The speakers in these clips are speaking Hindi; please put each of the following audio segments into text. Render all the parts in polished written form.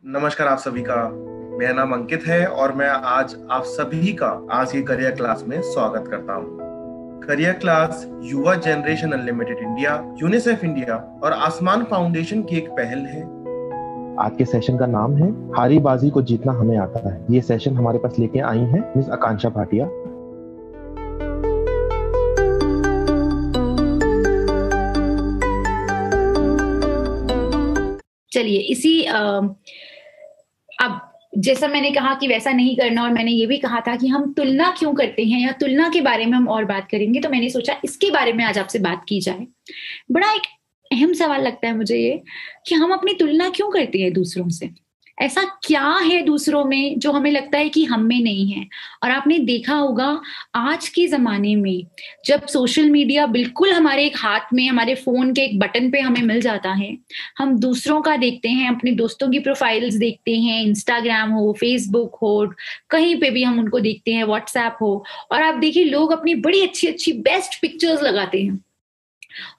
नमस्कार आप सभी का। मेरा नाम अंकित है और मैं आज आप सभी का आज की करियर क्लास में स्वागत करता हूँ। करियर क्लास युवा generation unlimited India, UNICEF India और आसमान फाउंडेशन की एक पहल है। आज के सेशन का नाम है हारी बाजी को जीतना हमें आता है। ये सेशन हमारे पास लेके आई हैं मिस आकांक्षा भाटिया। चलिए इसी अब जैसा मैंने कहा कि वैसा नहीं करना, और मैंने ये भी कहा था कि हम तुलना क्यों करते हैं या तुलना के बारे में हम और बात करेंगे, तो मैंने सोचा इसके बारे में आज आपसे बात की जाए। बड़ा एक अहम सवाल लगता है मुझे ये कि हम अपनी तुलना क्यों करते हैं दूसरों से। ऐसा क्या है दूसरों में जो हमें लगता है कि हम में नहीं है। और आपने देखा होगा आज के जमाने में जब सोशल मीडिया बिल्कुल हमारे एक हाथ में, हमारे फोन के एक बटन पे हमें मिल जाता है, हम दूसरों का देखते हैं, अपने दोस्तों की प्रोफाइल्स देखते हैं, इंस्टाग्राम हो, फेसबुक हो, कहीं पे भी हम उनको देखते हैं, व्हाट्सएप हो, और आप देखिए लोग अपनी बड़ी अच्छी अच्छी बेस्ट पिक्चर्स लगाते हैं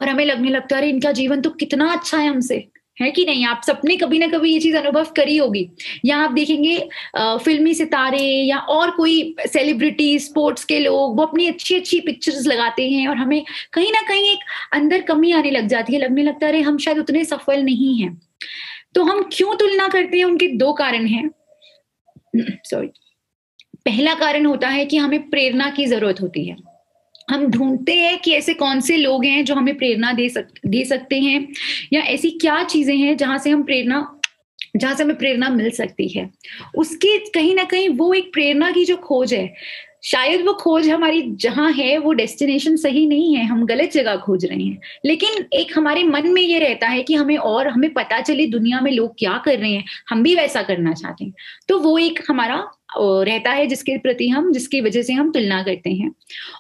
और हमें लगने लगता है अरे इनका जीवन तो कितना अच्छा है हमसे, है कि नहीं। आप सबने कभी ना कभी ये चीज अनुभव करी होगी। या आप देखेंगे फिल्मी सितारे या और कोई सेलिब्रिटी, स्पोर्ट्स के लोग, वो अपनी अच्छी अच्छी पिक्चर्स लगाते हैं और हमें कहीं ना कहीं एक अंदर कमी आने लग जाती है, लगने लगता है अरे हम शायद उतने सफल नहीं हैं। तो हम क्यों तुलना करते हैं, उनके दो कारण हैं। सॉरी। पहला कारण होता है कि हमें प्रेरणा की जरूरत होती है। हम ढूंढते हैं कि ऐसे कौन से लोग हैं जो हमें प्रेरणा दे सकते हैं, या ऐसी क्या चीजें हैं जहां से हमें प्रेरणा मिल सकती है। उसके कहीं ना कहीं वो एक प्रेरणा की जो खोज है, शायद वो खोज हमारी जहां है वो डेस्टिनेशन सही नहीं है, हम गलत जगह खोज रहे हैं। लेकिन एक हमारे मन में ये रहता है कि हमें पता चले दुनिया में लोग क्या कर रहे हैं, हम भी वैसा करना चाहते हैं। तो वो एक हमारा रहता है जिसकी वजह से हम तुलना करते हैं।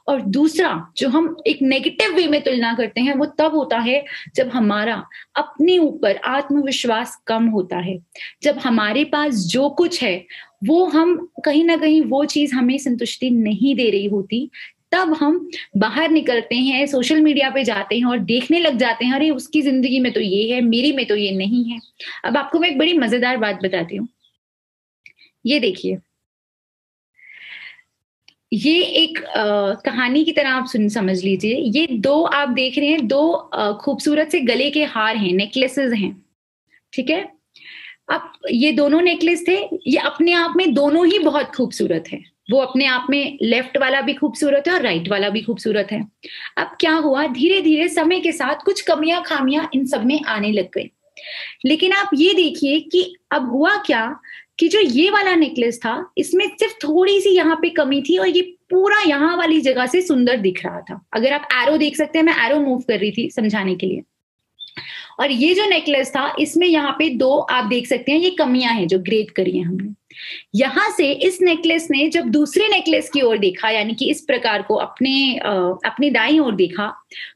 और दूसरा जो हम एक नेगेटिव वे में तुलना करते हैं वो तब होता है जब हमारा अपने ऊपर आत्मविश्वास कम होता है, जब हमारे पास जो कुछ है वो हम कहीं ना कहीं वो चीज हमें संतुष्टि नहीं दे रही होती, तब हम बाहर निकलते हैं, सोशल मीडिया पे जाते हैं और देखने लग जाते हैं अरे उसकी जिंदगी में तो ये है, मेरी में तो ये नहीं है। अब आपको मैं एक बड़ी मजेदार बात बताती हूँ। ये देखिए, ये एक कहानी की तरह आप समझ लीजिए। ये दो आप देख रहे हैं, दो खूबसूरत से गले के हार हैं, नेकलेसेस हैं, ठीक है। अब ये दोनों नेकलेस थे, ये अपने आप में दोनों ही बहुत खूबसूरत है। वो अपने आप में लेफ्ट वाला भी खूबसूरत है और राइट वाला भी खूबसूरत है। अब क्या हुआ, धीरे धीरे समय के साथ कुछ कमियां खामियां इन सब में आने लग गई। लेकिन आप ये देखिए कि अब हुआ क्या कि जो ये वाला नेकलेस था इसमें सिर्फ थोड़ी सी यहाँ पे कमी थी और ये पूरा यहाँ वाली जगह से सुंदर दिख रहा था। अगर आप एरो देख सकते हैं, मैं एरो मूव कर रही थी समझाने के लिए। और ये जो नेकलेस था इसमें यहाँ पे दो आप देख सकते हैं ये कमियां हैं जो ग्रेड करी है हमने। यहां से इस नेकलेस ने जब दूसरे नेकलेस की ओर देखा, यानी कि इस प्रकार को अपने दाईं ओर देखा,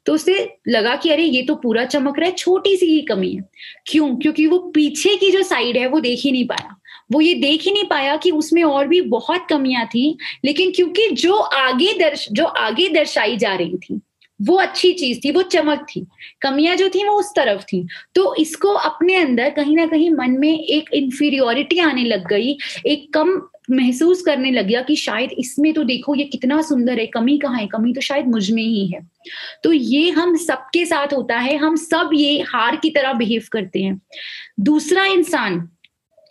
तो उसे लगा कि अरे ये तो पूरा चमक रहा है, छोटी सी ही कमी है। क्यों? क्योंकि वो पीछे की जो साइड है वो देख ही नहीं पाया। वो ये देख ही नहीं पाया कि उसमें और भी बहुत कमियां थी, लेकिन क्योंकि जो आगे दर्शाई जा रही थी वो अच्छी चीज थी, वो चमक थी, कमियां जो थी वो उस तरफ थी। तो इसको अपने अंदर कहीं ना कहीं मन में एक इंफीरियोरिटी आने लग गई, एक कम महसूस करने लग गया कि शायद इसमें तो देखो ये कितना सुंदर है, कमी कहाँ है, कमी तो शायद मुझ में ही है। तो ये हम सबके साथ होता है, हम सब ये हार की तरह बिहेव करते हैं। दूसरा इंसान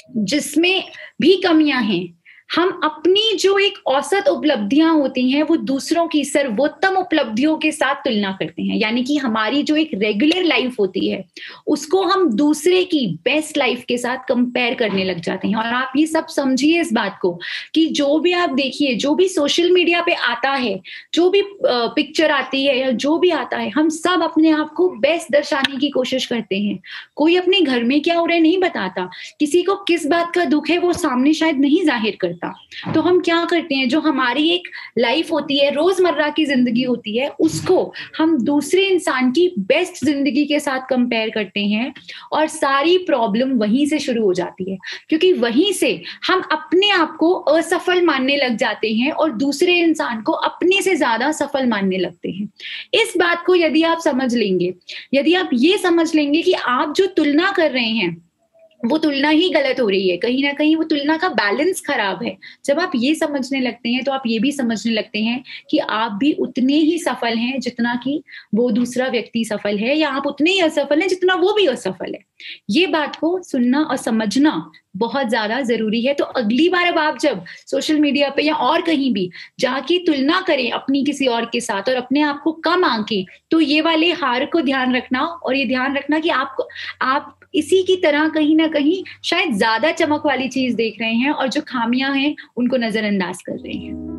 जिसमें भी कमियां हैं, हम अपनी जो एक औसत उपलब्धियां होती हैं वो दूसरों की सर्वोत्तम उपलब्धियों के साथ तुलना करते हैं। यानी कि हमारी जो एक रेगुलर लाइफ होती है उसको हम दूसरे की बेस्ट लाइफ के साथ कंपेयर करने लग जाते हैं। और आप ये सब समझिए इस बात को कि जो भी आप देखिए, जो भी सोशल मीडिया पे आता है, जो भी पिक्चर आती है या जो भी आता है, हम सब अपने आप को बेस्ट दर्शाने की कोशिश करते हैं। कोई अपने घर में क्या हो रहा है नहीं बताता, किसी को किस बात का दुख है वो सामने शायद नहीं जाहिर करता। तो हम क्या करते हैं, जो हमारी एक लाइफ होती है, रोजमर्रा की जिंदगी होती है, उसको हम दूसरे इंसान की बेस्ट जिंदगी के साथ कंपेयर करते हैं और सारी प्रॉब्लम वहीं से शुरू हो जाती है। क्योंकि वहीं से हम अपने आप को असफल मानने लग जाते हैं और दूसरे इंसान को अपने से ज्यादा सफल मानने लगते हैं। इस बात को यदि आप समझ लेंगे, यदि आप ये समझ लेंगे कि आप जो तुलना कर रहे हैं वो तुलना ही गलत हो रही है, कहीं ना कहीं वो तुलना का बैलेंस खराब है। जब आप ये समझने लगते हैं तो आप ये भी समझने लगते हैं कि आप भी उतने ही सफल हैं जितना कि वो दूसरा व्यक्ति सफल है, या आप उतने ही असफल हैं जितना वो भी असफल है। ये बात को सुनना और समझना बहुत ज्यादा जरूरी है। तो अगली बार अब आप जब सोशल मीडिया पे या और कहीं भी जाके तुलना करें अपनी किसी और के साथ और अपने आप को कम आंकें, तो ये वाले हार को ध्यान रखना, और ये ध्यान रखना कि आप इसी की तरह कहीं ना कहीं शायद ज्यादा चमक वाली चीज देख रहे हैं और जो खामियां हैं उनको नजरअंदाज कर रहे हैं।